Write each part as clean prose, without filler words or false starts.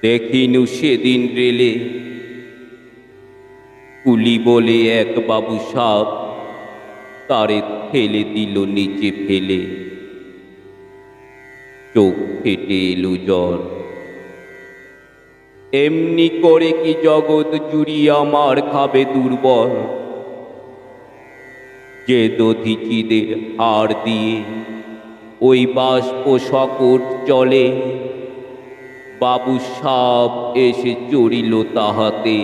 দেখিনু সেদিন রেলে কুলি বলে এক বাবু সাপ তারে ঠেলে দিল নিচে ফেলে। চোখ ফেটে এলো জল। এমনি করে কি জগৎ জুড়িয়া মার খাবে দুর্বল, যে দধিচিদের হার দিয়ে ওই বাষ্প সকট চলে। বাবু সাপ এসে চড়িল তাহাতে,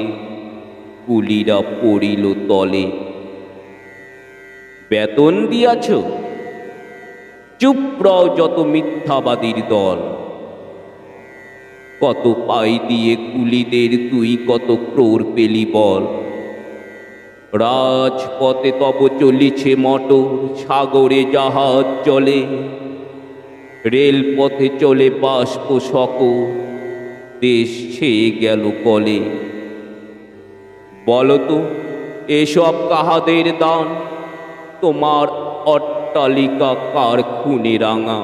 কুলিরা পড়িল তলে। বেতন দিয়াছ? চুপ রও যত মিথ্যাবাদীর দল। কত পাই দিয়ে কুলিদের তুই কত ক্রোর পেলি বল। রাজপথে তব চলিছে মটর, সাগরে জাহাজ চলে। রেলপথে চলে বাষ্প সকট, দেশ ছেয়ে গেল কলে। বলতো এসব কাহাদের দান? তোমার অট্টালিকা কার খুনে রাঙা?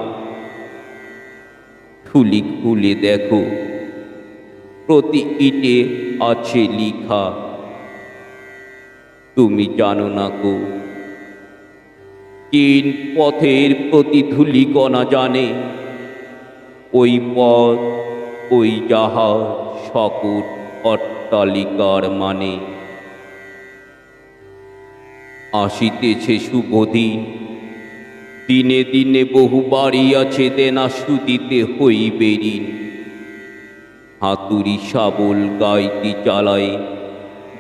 থুলি খুলে দেখো, প্রতি ইটে আছে লিখা। তুমি জানো না গো, তিন পথের প্রতি ধূলিকণা জানে। ওই পথ, ওই জাহাজ, সকট অট্টালিকার মানে। আসিতেছে শুভদিন, দিনে দিনে বহু বাড়ি আছে দেনা সুদিতে হইবে ঋণ। হাতুড়ি শাবল গাইতি চালায়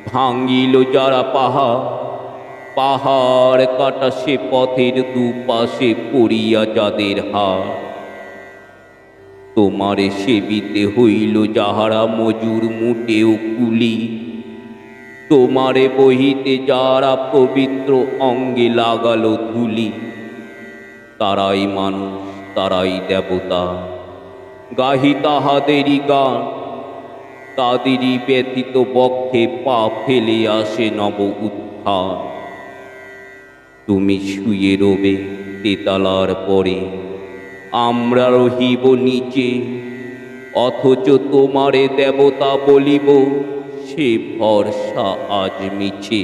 ভাঙিল যারা পাহাড়। পাহাড় কাটা সে পথের দুপাশে পড়িয়া যাদের হার। তোমারে সেবিতে হইল যাহারা মজুর মুটেও কুলি। তোমারে বহিতে যারা পবিত্র অঙ্গে লাগালো ধুলি। তারাই মানুষ, তারাই দেবতা, গাহি তাহাদেরই গান। তাদেরই ব্যথিত বক্ষে পা ফেলে আসে নব উত্থান। তুমি শুয়ে রবে তেতালার পরে, আমরা রহিব নিচে। অথচ তোমারে দেবতা বলিব, সে ভরসা আজ মিছে।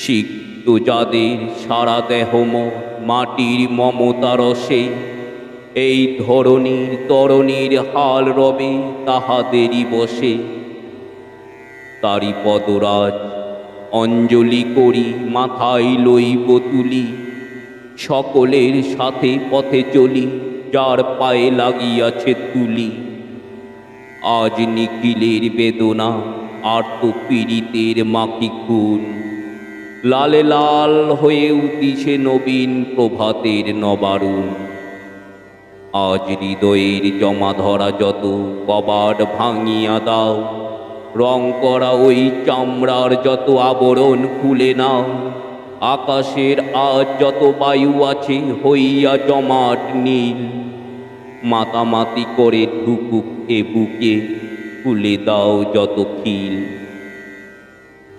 সিক্ত যাদের সারা দেহ মাটির মমতা রসে। এই ধরণীর তরণীর হাল রবে তাহাদেরই বসে। তারি পদরাজ অঞ্জলি করি মাথায় লইব তুলি। সকলের সাথে পথে চলি, যার পায়ে লাগিয়াছে তুলি। আজ নিখিলের বেদনা আর্ত পীড়িতের মাখি খুন। লালে লাল হয়ে উঠিছে নবীন প্রভাতের নবারুণ। আজ হৃদয়ের জমা ধরা যত কবাট ভাঙিয়া দাও। রং করা ওই চামড়ার যত আবরণ খুলে নাও। আকাশের আজ যত বায়ু আছে হইয়া জমাট নীল। মাতামাতি করে ঢুকুক এ বুকে, খুলে দাও যত খিল।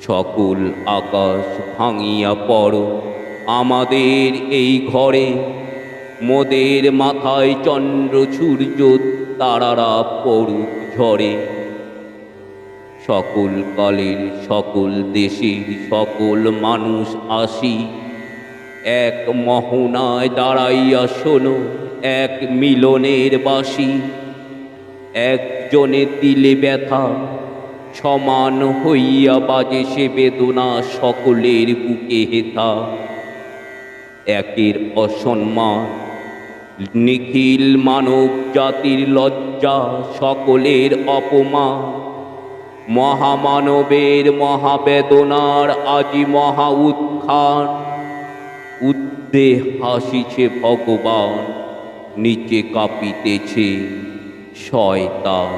সকল আকাশ ভাঙিয়া পড়ো আমাদের এই ঘরে। মোদের মাথায় চন্দ্র সূর্য তারারা পড়ুক ঝরে। সকল কালের সকল দেশের সকল মানুষ আসি। এক মোহনায় দাঁড়াইয়া শোনো এক মিলনের বাঁশি। একজনে দিলে ব্যথা সমান হইয়া বাজে সে বেদনা সকলের বুকে হেথা। একের অসম্মান নিখিল মানব জাতির লজ্জা, সকলের অপমান। মহামানবের মহাবেদনার আজি মহা উত্থান। উদ্দে হাসিছে ভগবান, নিচে কাঁপিতেছে শয়তান।